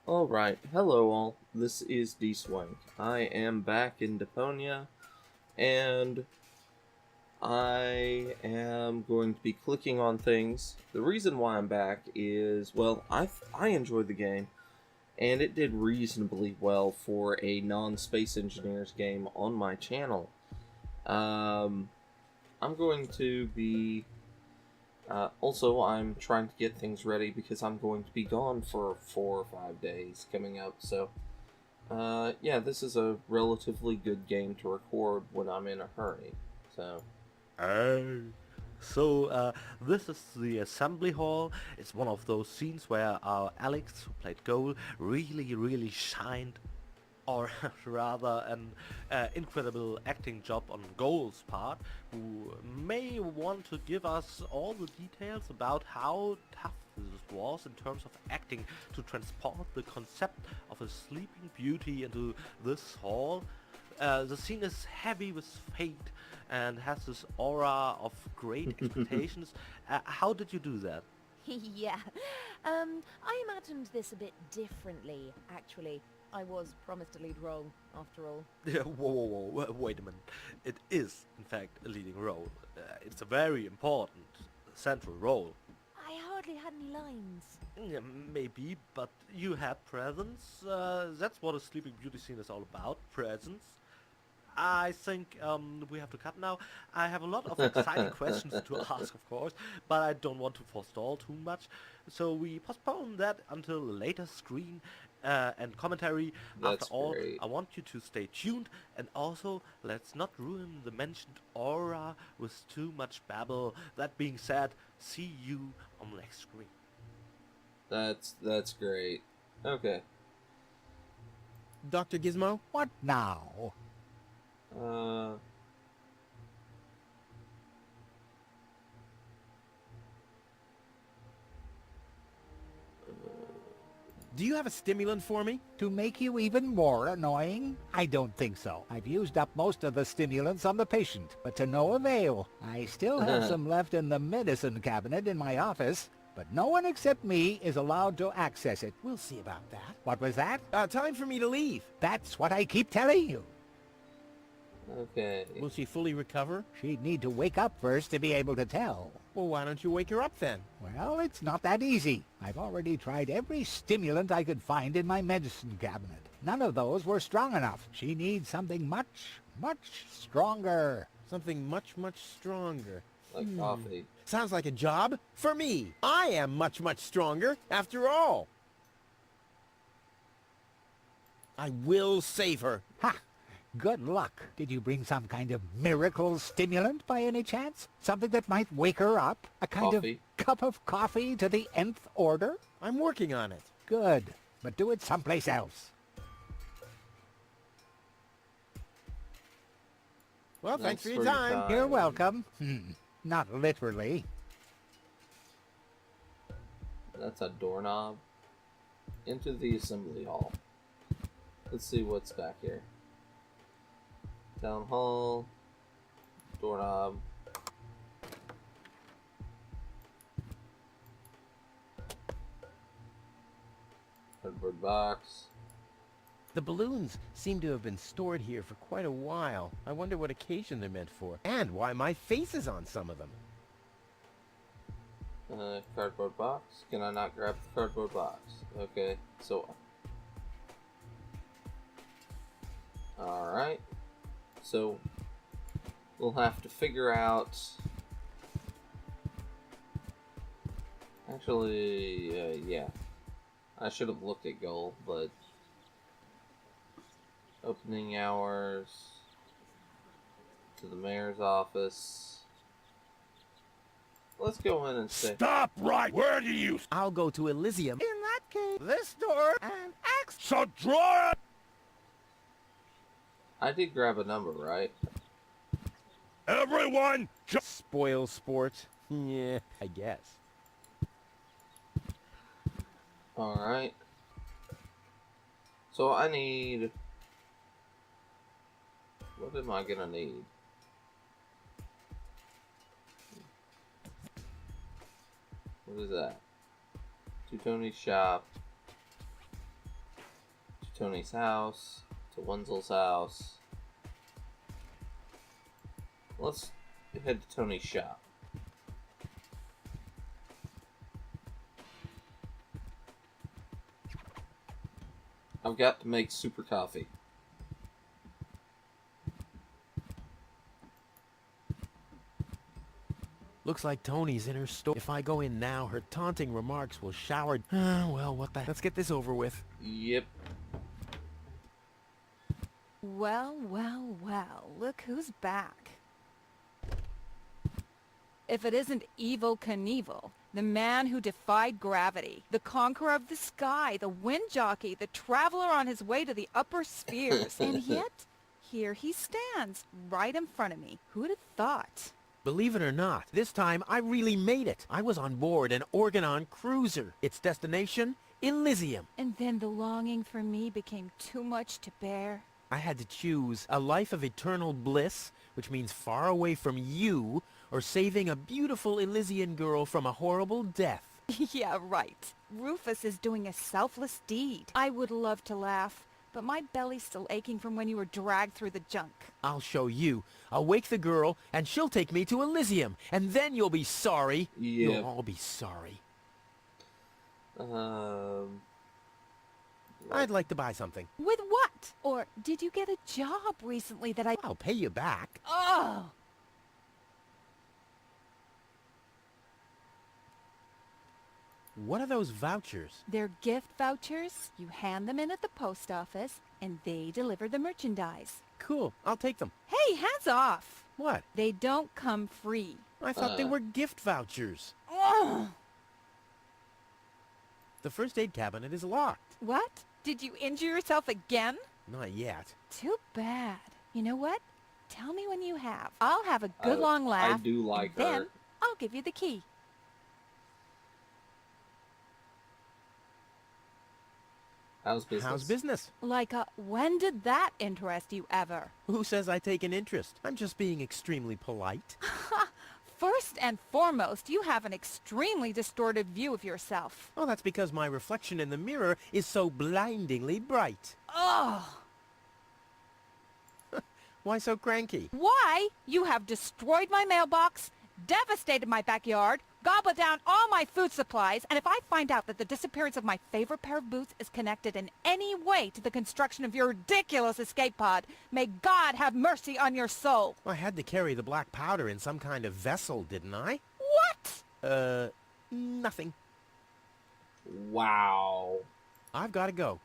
Alright, hello all. This is Dswank. I am back in Deponia, and I am going to be clicking on things. The reason why I'm back is, well, I enjoyed the game, and it did reasonably well for a non-Space Engineers game on my channel. Um, I'm going to be also, I'm trying to get things ready because I'm going to be gone for 4 or 5 days coming up. So, yeah, this is a relatively good game to record when I'm in a hurry. So, Oh. So, this is the assembly hall. It's one of those scenes where our Alex, who played Goal, really shined, or rather an incredible acting job on Goal's part, who may want to give us all the details about how tough this was in terms of acting to transport the concept of a sleeping beauty into this hall. The scene is heavy with fate and has this aura of great expectations. How did you do that? Yeah. I imagined this a bit differently, actually. I was promised a lead role, after all. Yeah, whoa, wait a minute. It is, in fact, a leading role. It's a very important central role. I hardly had any lines. Yeah, maybe, but you had presence. That's what a Sleeping Beauty scene is all about, presence. I think we have to cut now. I have a lot of exciting questions to ask, of course, but I don't want to forestall too much. So we postpone that until a later screen and commentary. After that's all, great. I want you to stay tuned, and also let's not ruin the mentioned aura with too much babble. That being said, see you on the next screen. That's great. Okay. Dr. Gizmo? What now? Uh, Do you have a stimulant for me? To make you even more annoying? I don't think so. I've used up most of the stimulants on the patient, but to no avail. I still have some left in the medicine cabinet in my office, but no one except me is allowed to access it. We'll see about that. What was that? Time for me to leave. That's what I keep telling you. okay. Will she fully recover? She'd need to wake up first to be able to tell. Well, why don't you wake her up then? Well, it's not that easy. I've already tried every stimulant I could find in my medicine cabinet. None of those were strong enough. She needs something much stronger. Something much stronger. Like coffee. Sounds like a job for me. I am much stronger, after all. I will save her. Ha! Good luck. Did you bring some kind of miracle stimulant by any chance? Something that might wake her up? A kind Coffee. of cup of coffee to the nth order? I'm working on it. Good. But do it someplace else. Well, thanks Thanks for your for your time. time. You're welcome. Not literally. That's a doorknob. Into the assembly hall. Let's see what's back here. Town hall. Doorknob. Cardboard box. The balloons seem to have been stored here for quite a while. I wonder what occasion they're meant for, and why my face is on some of them. Cardboard box. Can I not grab the cardboard box? Okay, so. Alright. So, we'll have to figure out. Actually, yeah. I should have looked at goal, but. Opening hours. To the mayor's office. Let's go in and say. Stop right where do you... I'll go to Elysium. In that case, this door and X. So draw it! I did grab a number, right? Everyone, Spoil sport. Yeah, I guess. Alright. So I need... What am I gonna need? What is that? To Tony's shop. Tony's house, to Wenzel's house. Let's head to Tony's shop. I've got to make super coffee. Looks like Tony's in her store. If I go in now, her taunting remarks will shower... well, what the... Let's get this over with. Yep. Well, well, well, look who's back. If it isn't Evil Knievel, the man who defied gravity, the conqueror of the sky, the wind jockey, the traveler on his way to the upper spheres. And yet, here he stands, right in front of me. Who'd have thought? Believe it or not, this time I really made it. I was on board an Organon cruiser. Its destination, Elysium. And then the longing for me became too much to bear. I had to choose a life of eternal bliss, which means far away from you, or saving a beautiful Elysian girl from a horrible death. Yeah, right. Rufus is doing a selfless deed. I would love to laugh, but my belly's still aching from when you were dragged through the junk. I'll show you. I'll wake the girl, and she'll take me to Elysium, and then you'll be sorry. Yeah. You'll all be sorry. I'd like to buy something. With what? Or did you get a job recently that I... I'll pay you back. Oh! What are those vouchers? They're gift vouchers. You hand them in at the post office, and they deliver the merchandise. Cool, I'll take them. Hey, hands off! What? They don't come free. I thought they were gift vouchers. Ugh! The first aid cabinet is locked. What? Did you injure yourself again? Not yet. Too bad. You know what? Tell me when you have. I'll have a good long I laugh. do like and then her. I'll give you the key. How's business? How's business? Like, when did that interest you ever? Who says I take an interest? I'm just being extremely polite. First and foremost, you have an extremely distorted view of yourself. Oh, that's because my reflection in the mirror is so blindingly bright. Ugh! Why so cranky? Why? You have destroyed my mailbox, devastated my backyard, gobbled down all my food supplies, and if I find out that the disappearance of my favorite pair of boots is connected in any way to the construction of your ridiculous escape pod, may God have mercy on your soul. I had to carry the black powder in some kind of vessel, didn't I? What? Nothing. Wow. I've got to go.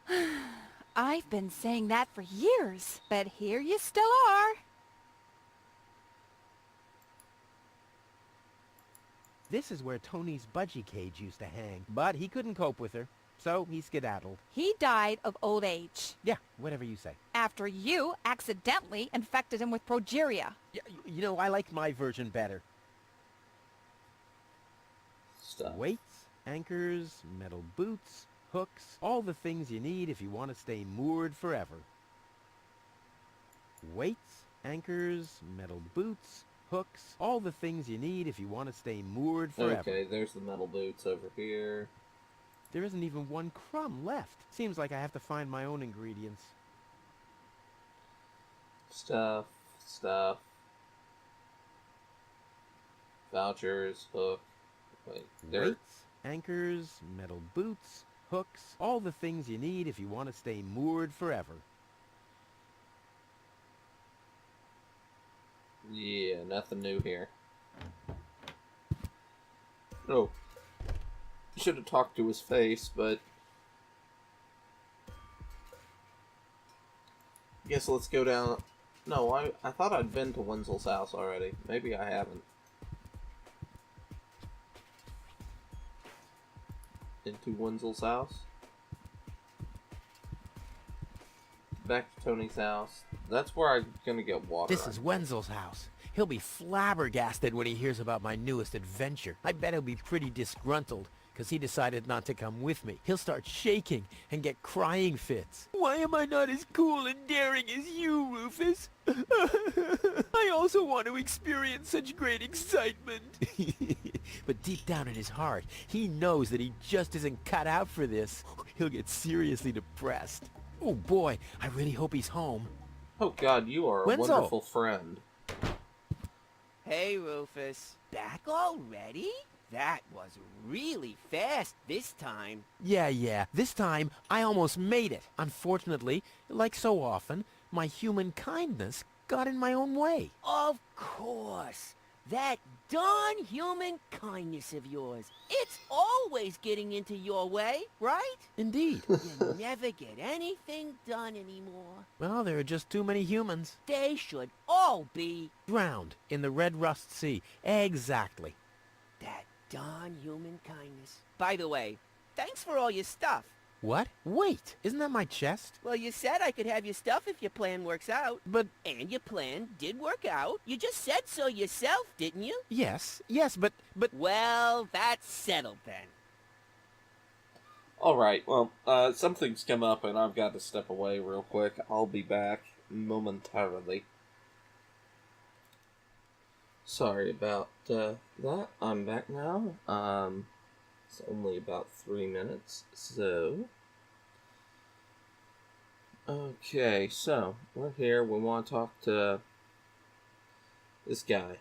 I've been saying that for years, but here you still are. This is where Tony's budgie cage used to hang, but he couldn't cope with her, so he skedaddled. He died of old age Yeah, whatever you say. after you accidentally infected him with progeria. Yeah, you know, I like my version better. Stuff. Weights, anchors, metal boots, hooks, all the things you need if you want to stay moored forever. Weights, anchors, metal boots, hooks, all the things you need if you want to stay moored forever. Okay, there's the metal boots over here. There isn't even one crumb left. Seems like I have to find my own ingredients. Stuff. Vouchers, hook. Wait, there. Weights, anchors, metal boots, hooks, all the things you need if you want to stay moored forever. Yeah, nothing new here. Oh. Should have talked to his face, but... Guess let's go down... No, I thought I'd been to Wenzel's house already. Maybe I haven't. Into Wenzel's house. Back to Tony's house. That's where I'm gonna get water. This is Wenzel's house. He'll be flabbergasted when he hears about my newest adventure. I bet he'll be pretty disgruntled, because he decided not to come with me. He'll start shaking and get crying fits. Why am I not as cool and daring as you, Rufus? I also want to experience such great excitement. But deep down in his heart, he knows that he just isn't cut out for this. He'll get seriously depressed. Oh boy, I really hope he's home. Oh God, you are a Wenzel. wonderful friend. Hey, Rufus. Back already? That was really fast this time. Yeah, this time I almost made it. Unfortunately, like so often, my human kindness got in my own way. Of course. That darn human kindness of yours. It's always getting into your way, right? Indeed. You never get anything done anymore. Well, there are just too many humans. They should all be Drowned in the Red Rust Sea. Exactly. that darn human kindness. By the way, thanks for all your stuff. What? Wait, isn't that my chest? Well, you said I could have your stuff if your plan works out. But And your plan did work out. You just said so yourself, didn't you? yes, but Well, that's settled then. Alright, well, something's come up and I've got to step away real quick. I'll be back momentarily. Sorry about that. I'm back now. It's only about 3 minutes, so... Okay, so, we're here. We want to talk to this guy.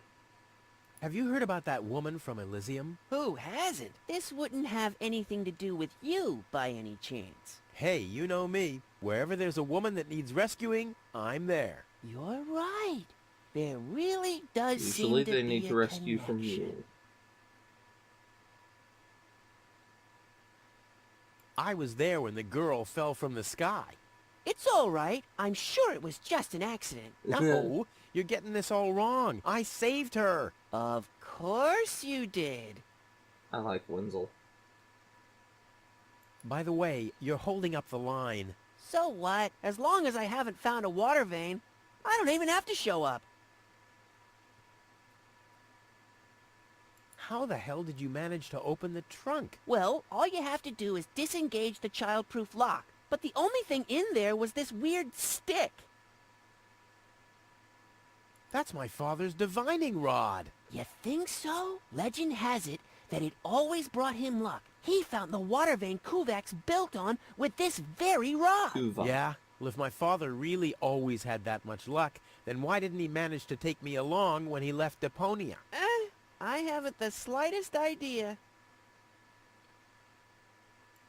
have you heard about that woman from Elysium? Who hasn't? This wouldn't have anything to do with you by any chance. Hey, you know me. Wherever there's a woman that needs rescuing, I'm there. You're right. There really does Usually seem to they be need a to rescue from connection. you. I was there when the girl fell from the sky. It's all right. I'm sure it was just an accident. No, you're getting this all wrong. I saved her. Of course you did. I like Wenzel. By the way, you're holding up the line. So what? As long as I haven't found a water vein, I don't even have to show up. How the hell did you manage to open the trunk? Well, all you have to do is disengage the childproof lock. But the only thing in there was this weird stick. That's my father's divining rod. You think so? Legend has it that it always brought him luck. He found the water vein Kuvak's built on with this very rod. Tuva. Yeah? Well, if my father really always had that much luck, then why didn't he manage to take me along when he left Deponia? I haven't the slightest idea.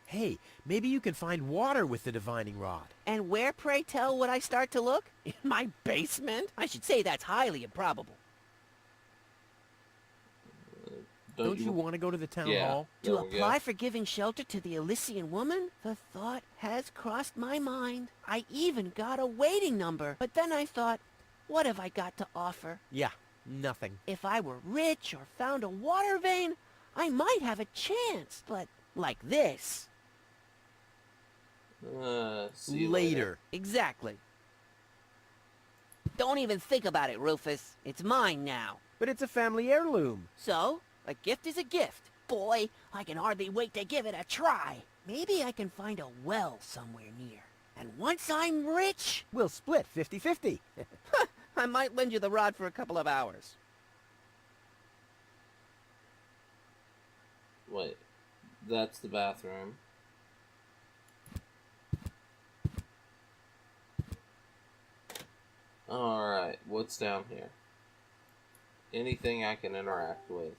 Hey, maybe you can find water with the divining rod. And where, pray tell, would I start to look? In my basement? I should say that's highly improbable. Don't you want to go to the town Yeah. hall? To Oh, apply yeah. for giving shelter to the Elysian woman? The thought has crossed my mind. I even got a waiting number. But then I thought, what have I got to offer? Yeah, nothing. If I were rich or found a water vein, I might have a chance. But like this. See you Later. Exactly. Don't even think about it, Rufus. It's mine now. But it's a family heirloom. So, a gift is a gift. Boy, I can hardly wait to give it a try. Maybe I can find a well somewhere near. And once I'm rich, We'll split 50-50. I might lend you the rod for a couple of hours. Wait, that's the bathroom. Alright, what's down here? Anything I can interact with.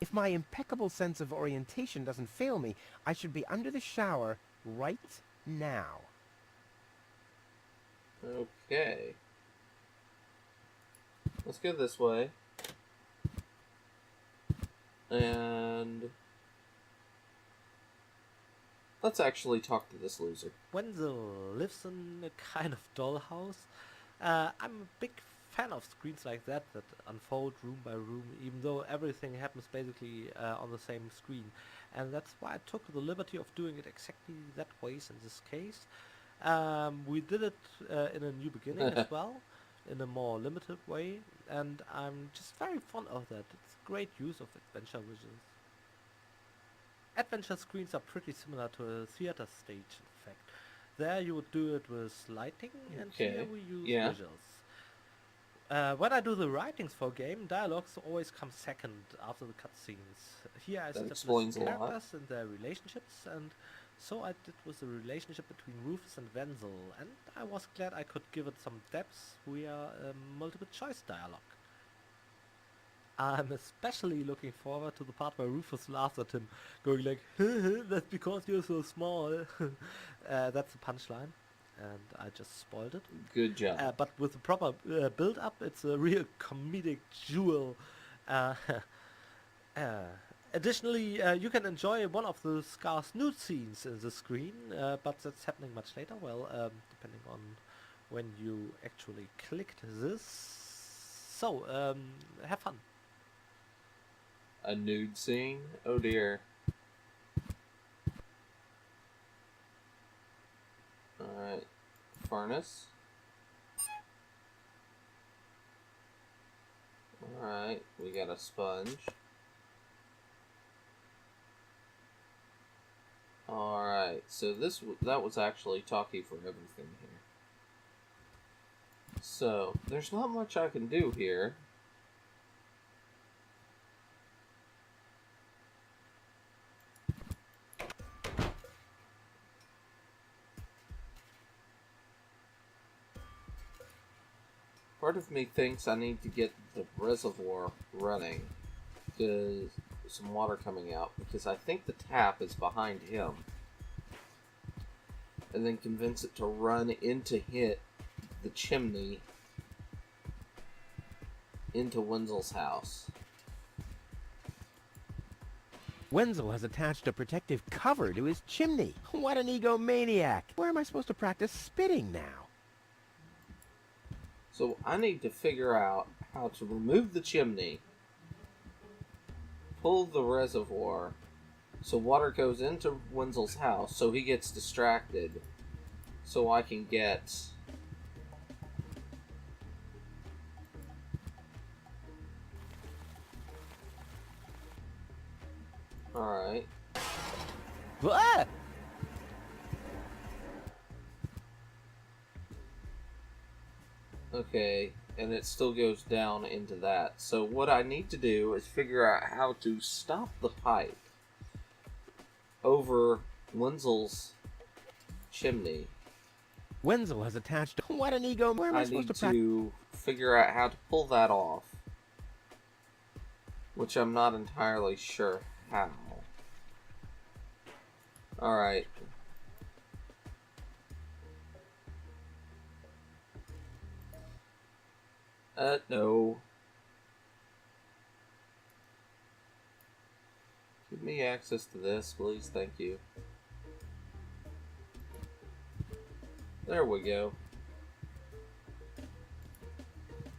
If my impeccable sense of orientation doesn't fail me, I should be under the shower right now. Okay. Let's go this way. And... let's actually talk to this loser. Wenzel lives in a kind of dollhouse. I'm a big fan of screens like that unfold room by room, even though everything happens basically on the same screen. And that's why I took the liberty of doing it exactly that way in this case. We did it in a new beginning as well, in a more limited way, and I'm just very fond of that. It's great use of adventure visuals. Adventure screens are pretty similar to a theater stage, in fact. There you would do it with lighting, and here Okay, we use yeah. visuals. When I do the writings for a game, dialogues always come second after the cutscenes. Here I establish explains a lot. characters and their relationships and So I did with the relationship between Rufus and Wenzel, and I was glad I could give it some depth via multiple choice dialogue. I'm especially looking forward to the part where Rufus laughs at him, going like, that's because you're so small. That's the punchline, and I just spoiled it. Good job. But with the proper build-up, it's a real comedic jewel. Uh, Additionally, you can enjoy one of the scarce nude scenes in the screen, but that's happening much later, well, depending on when you actually clicked this. So, have fun. A nude scene? Oh dear. Alright. Furnace. Alright, we got a sponge. Alright, so that was actually talkie for everything here. So, there's not much I can do here. Part of me thinks I need to get the reservoir running, because some water coming out, because I think the tap is behind him, and then convince it to run into hit the chimney into Wenzel's house. Wenzel has attached a protective cover to his chimney. What an egomaniac. Where am I supposed to practice spitting now? So I need to figure out how to remove the chimney, pull the reservoir, so water goes into Wenzel's house, so he gets distracted, so I can get... Alright. Ah! Okay, and it still goes down into that. So what I need to do is figure out how to stop the pipe over Wenzel's chimney. Wenzel has attached... What an ego... Where am I I supposed need to practice? to figure out how to pull that off, which I'm not entirely sure how. Alright. No. Give me access to this, please. Thank you. There we go.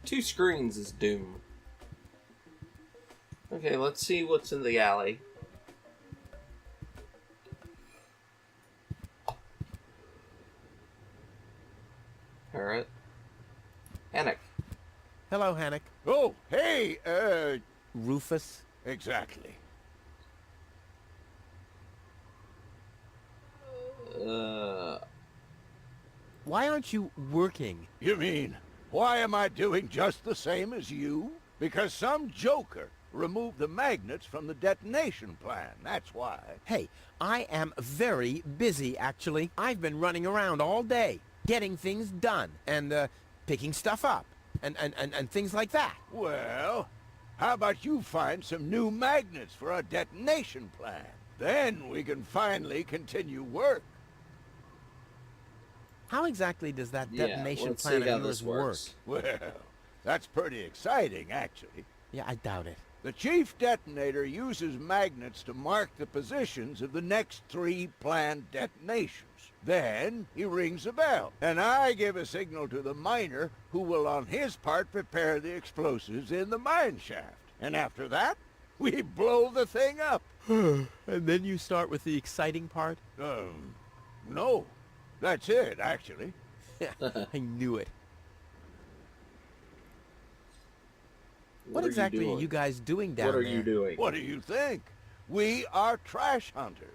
2 screens is doom. Okay, let's see what's in the alley. Parrot. Hannock. Hello, Hannock. Oh, hey, Rufus? exactly. Why aren't you working? You mean, why am I doing just the same as you? Because some joker removed the magnets from the detonation plan, that's why. Hey, I am very busy, actually. I've been running around all day, getting things done, and, picking stuff up, and things like that. Well, how about you find some new magnets for our detonation plan? Then we can finally continue work. How exactly does that Yeah, detonation let's plan see how of yours this work? works. Well, that's pretty exciting, actually. Yeah, I doubt it. The chief detonator uses magnets to mark the positions of the next 3 planned detonations. Then he rings a bell, and I give a signal to the miner who will on his part prepare the explosives in the mine shaft. And after that, we blow the thing up. And then you start with the exciting part? No. That's it, actually. I knew it. What are you exactly are doing? you guys doing down there? What are you doing? What do you think? We are trash hunters.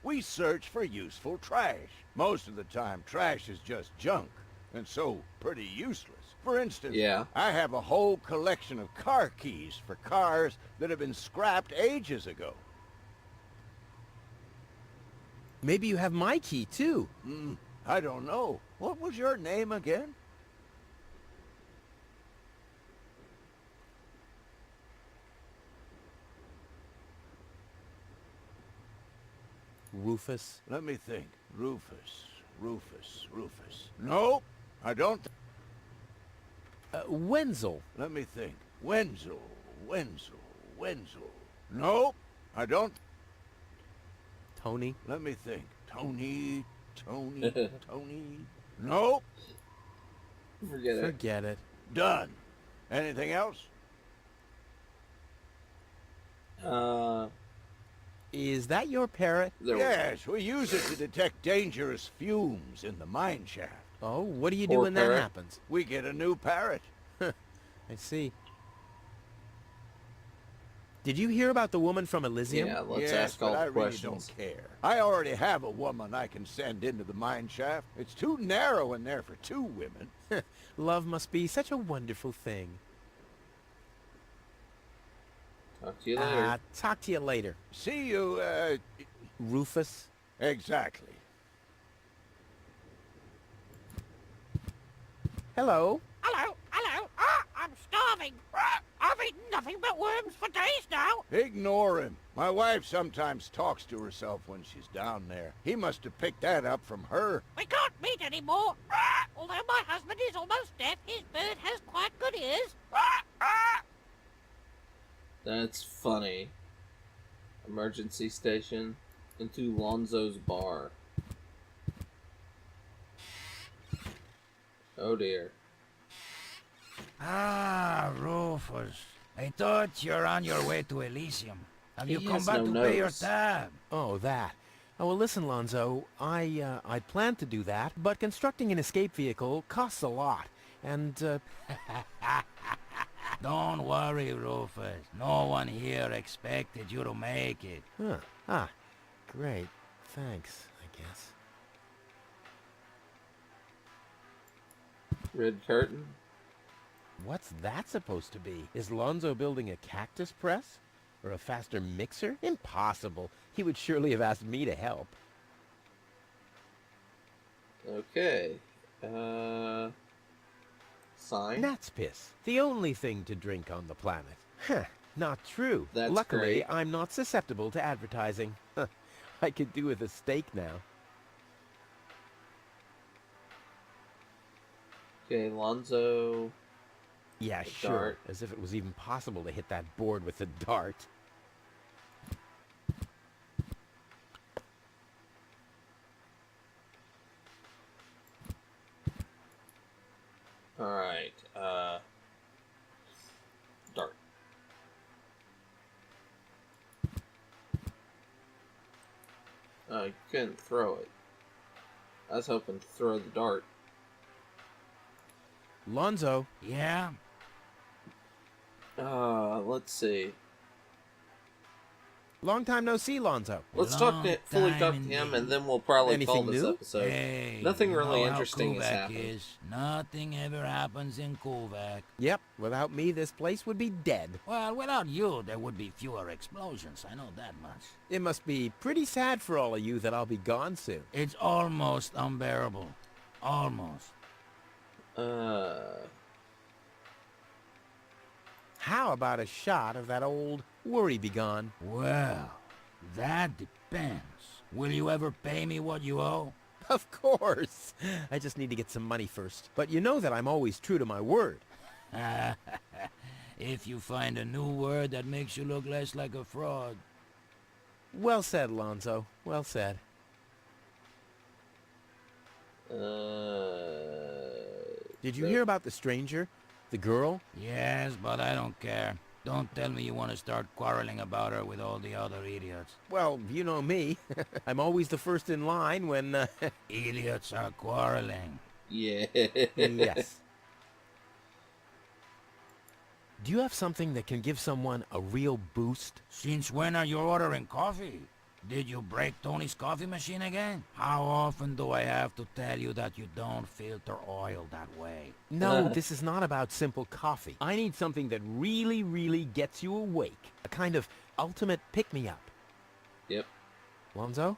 We search for useful trash. Most of the time, trash is just junk, and so pretty useless. For instance, Yeah. I have a whole collection of car keys for cars that have been scrapped ages ago. Maybe you have my key, too. I don't know. What was your name again? Rufus. Let me think. Rufus. Nope, I don't. Wenzel. Let me think. Wenzel. Nope, I don't. Tony. Let me think. Tony. Nope, Forget it. it. done. Anything else? Is that your parrot? Yes, we use it to detect dangerous fumes in the mine shaft. Oh, what do you do Poor when parrot. that happens? We get a new parrot. I see. Did you hear about the woman from Elysium? Yeah, let's Yes, ask all but I the really questions. don't care. I already have a woman I can send into the mine shaft. It's too narrow in there for 2 women. Love must be such a wonderful thing. Talk to you later. Talk to you later. See you, Rufus. exactly. Hello. Hello. Ah, I'm starving. I've eaten nothing but worms for days now. Ignore him. My wife sometimes talks to herself when she's down there. He must have picked that up from her. We can't meet anymore. Although my husband is almost deaf, his bird has quite good ears. That's funny. Emergency station into Lonzo's bar. Oh dear. Ah, Rufus. I thought you're on your way to Elysium. Have you He come has back no to pay your nose. tab? Oh, that. Oh, well, listen, Lonzo. I planned to do that, but constructing an escape vehicle costs a lot. And, Don't worry, Rufus. No one here expected you to make it. Huh. Ah, great. Thanks, I guess. Red curtain. What's that supposed to be? Is Lonzo building a cactus press? Or a faster mixer? Impossible. He would surely have asked me to help. Okay. Sign. Gnat's piss. The only thing to drink on the planet. Huh. Not true. That's Luckily, great. I'm not susceptible to advertising. I could do with a steak now. Okay, Lonzo. Yeah, A sure. dart. As if it was even possible to hit that board with a dart. Alright, dart. You couldn't throw it. I was hoping to throw the dart. Lonzo. Yeah? Let's see. Long time no see, Lonzo. Let's Long fully talk to time him, indeed. and then we'll probably call Anything this new? episode. Hey, Nothing you really know how interesting has Kovac happened. is. Nothing ever happens in Kovac. Yep, without me, this place would be dead. Well, without you, there would be fewer explosions. I know that much. It must be pretty sad for all of you that I'll be gone soon. It's almost unbearable. Almost. How about a shot of that old worry begone? Well, that depends. Will you ever pay me what you owe? Of course. I just need to get some money first. But you know that I'm always true to my word. If you find a new word that makes you look less like a fraud. Well said, Lonzo. Well said. Did you hear about the stranger? The girl? Yes, but I don't care. Don't tell me you want to start quarreling about her with all the other idiots. Well, you know me. I'm always the first in line when, Idiots are quarreling. Yeah. Yes. Do you have something that can give someone a real boost? Since when are you ordering coffee? Did you break Tony's coffee machine again? How often do I have to tell you that you don't filter oil that way? No, this is not about simple coffee. I need something that really, really gets you awake. A kind of ultimate pick-me-up. Yep. Lonzo,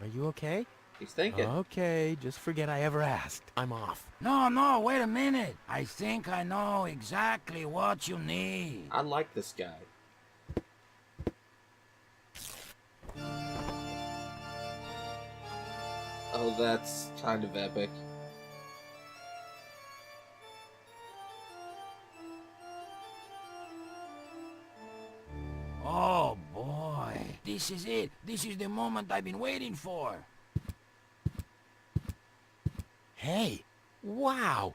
Are you okay? He's thinking. Okay, just forget I ever asked. I'm off. No, wait a minute. I think I know exactly what you need. I like this guy. Oh, that's kind of epic. Oh boy, this is it. This is the moment I've been waiting for. Hey, wow.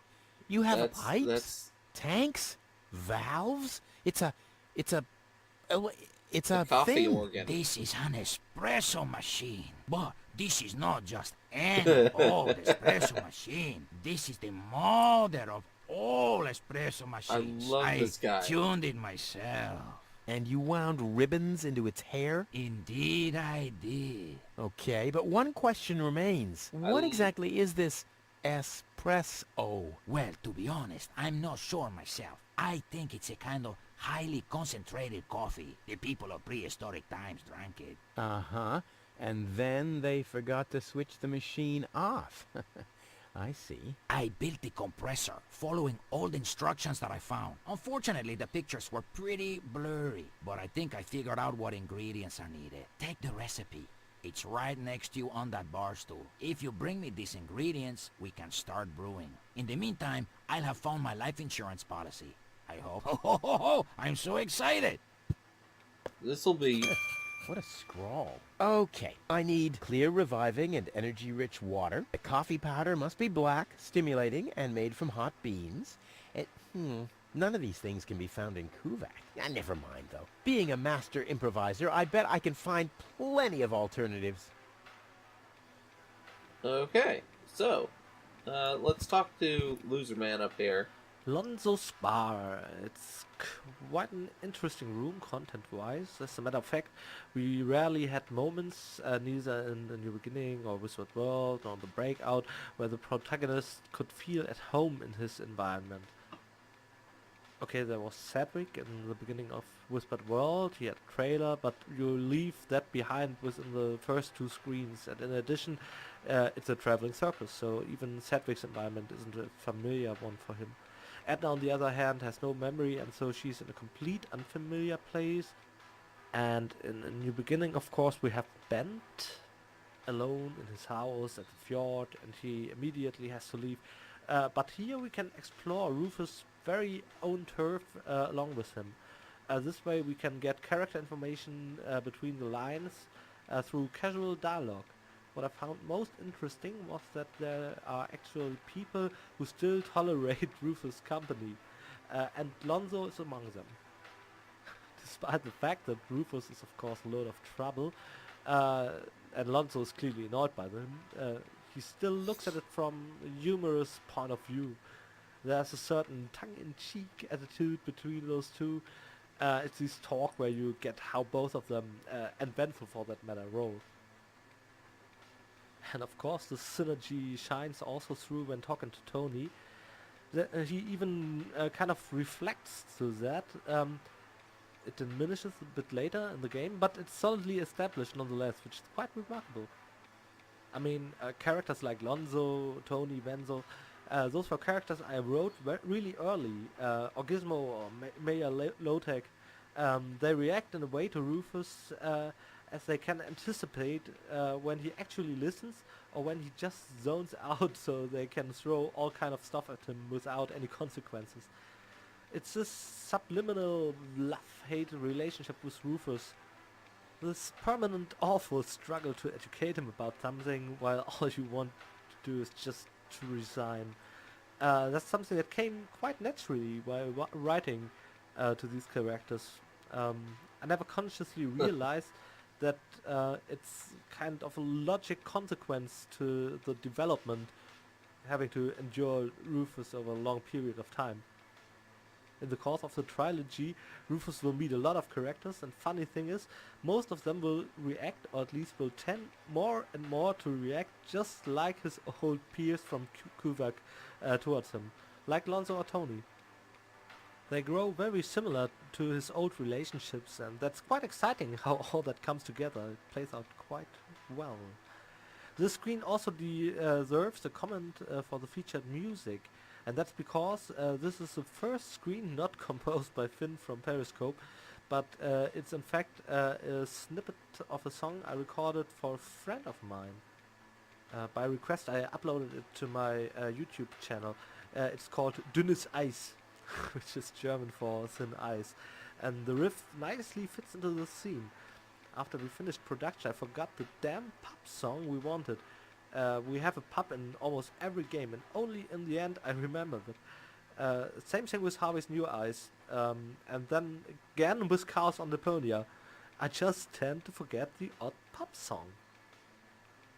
You have That's pipes? that's Tanks? Valves? It's a a coffee thing. organ. This is an espresso machine. But this is not just any old espresso machine. This is the mother of all espresso machines. love this guy. tuned it myself. And you wound ribbons into its hair? Indeed I did. Okay, but one question remains. What exactly is this espresso? Well, to be honest, I'm not sure myself. I think it's a kind of highly concentrated coffee. The people of prehistoric times drank it. Uh-huh. And then they forgot to switch the machine off. I see. I built the compressor, following all the instructions that I found. Unfortunately, the pictures were pretty blurry, but I think I figured out what ingredients are needed. Take the recipe. It's right next to you on that bar stool. If you bring me these ingredients, we can start brewing. In the meantime, I'll have found my life insurance policy. I hope. Ho, I'm so excited! This'll be. What a scrawl. Okay, I need clear, reviving, and energy-rich water. The coffee powder must be black, stimulating, and made from hot beans. None of these things can be found in Kuvak. Never mind, though. Being a master improviser, I bet I can find plenty of alternatives. Okay, so let's talk to Loser Man up here. Lonzo's Bar. It's quite an interesting room content-wise. As a matter of fact, we rarely had moments, neither in the New Beginning or Wizard World or the Breakout, where the protagonist could feel at home in his environment. Okay, there was Cedric in the beginning of Whispered World. He had a trailer, but you leave that behind within the first two screens. And in addition, it's a traveling circus, so even Cedric's environment isn't a familiar one for him. Edna, on the other hand, has no memory, and so she's in a complete unfamiliar place. And in a New Beginning, of course, we have Bent alone in his house at the fjord, and he immediately has to leave. But here we can explore Rufus' very own turf along with him. This way we can get character information between the lines through casual dialogue. What I found most interesting was that there are actually people who still tolerate Rufus' company, and Lonzo is among them. Despite the fact that Rufus is of course a load of trouble, and Lonzo is clearly annoyed by them, he still looks at it from a humorous point of view. There's a certain tongue-in-cheek attitude between those two. It's this talk where you get how both of them, and Venful for that matter, roll. And of course the synergy shines also through when talking to Tony. He even kind of reflects to that. It diminishes a bit later in the game, but it's solidly established nonetheless, which is quite remarkable. I mean, characters like Lonzo, Tony, Wenzel, those were characters I wrote really early. Or Gizmo or Maya Lotek, they react in a way to Rufus as they can anticipate when he actually listens or when he just zones out, so they can throw all kind of stuff at him without any consequences. It's this subliminal love-hate relationship with Rufus. This permanent awful struggle to educate him about something while all you want to do is just to resign. That's something that came quite naturally while writing to these characters. I never consciously realized that it's kind of a logic consequence to the development, having to endure Rufus over a long period of time. In the course of the trilogy, Rufus will meet a lot of characters, and funny thing is, most of them will react, or at least will tend more and more to react just like his old peers from Kuvak towards him, like Lonzo or Tony. They grow very similar to his old relationships, and that's quite exciting how all that comes together. It plays out quite well. This screen also deserves a comment for the featured music, and that's because this is the first screen not composed by Finn from Periscope, but it's in fact a snippet of a song I recorded for a friend of mine. By request I uploaded it to my YouTube channel. It's called Dünnes Eis, which is German for thin ice, and the riff nicely fits into the scene. After we finished production, I forgot the damn pub song we wanted. We have a pub in almost every game, and only in the end I remembered it. Same thing with Harvey's New Eyes, and then again with Chaos on Deponia. I just tend to forget the odd pub song.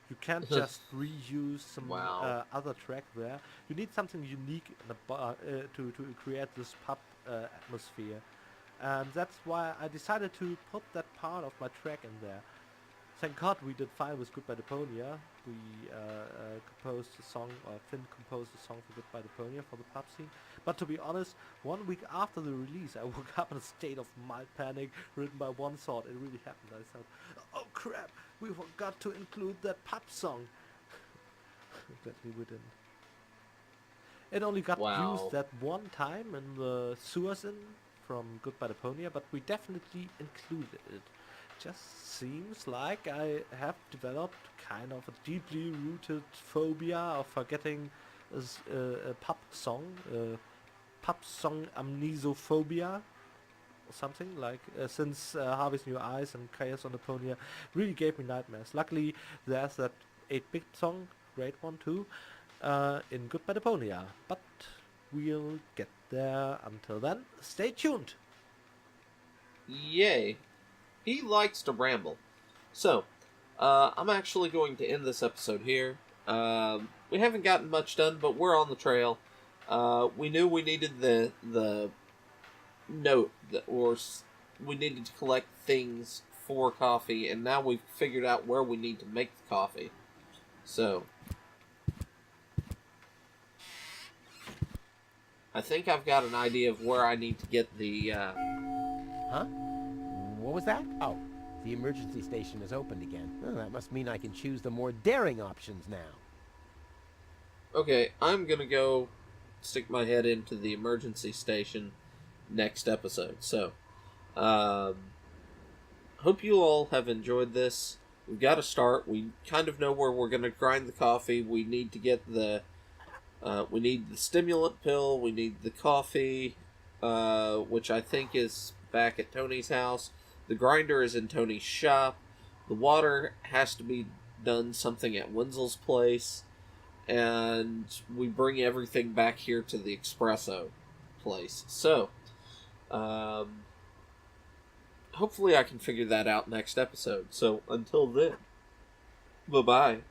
You can't just reuse some Wow. other track there. You need something unique in the to create this pub atmosphere. And that's why I decided to put that part of my track in there. Thank God we did fine with Goodbye Deponia. We composed a song, or Finn composed a song for Goodbye Deponia for the pub scene. But to be honest, 1 week after the release, I woke up in a state of mild panic, written by one thought. It really happened. I thought, oh crap, we forgot to include that pub song. Luckily we didn't. It only got Wow. used that one time in the sewers from Goodbye Deponia, but we definitely included it. Just seems like I have developed kind of a deeply rooted phobia of forgetting a pub song amnesophobia or something like, since Harvey's New Eyes and Chaos on Deponia really gave me nightmares. Luckily there's that 8-bit song, great one too, in Goodbye Deponia, but we'll get there. Until then, stay tuned. Yay. He likes to ramble. So, I'm actually going to end this episode here. We haven't gotten much done, but we're on the trail. We knew we needed the note, we needed to collect things for coffee, and now we've figured out where we need to make the coffee. So, I think I've got an idea of where I need to get the, Huh? What was that? Oh, the emergency station is opened again. Oh, that must mean I can choose the more daring options now. Okay, I'm gonna go stick my head into the emergency station next episode. So, hope you all have enjoyed this. We've got to start. We kind of know where we're gonna grind the coffee. We need to get we need the stimulant pill. We need the coffee, which I think is back at Tony's house. The grinder is in Tony's shop. The water has to be done something at Wenzel's place. And we bring everything back here to the espresso place. So, hopefully I can figure that out next episode. So, until then, bye-bye.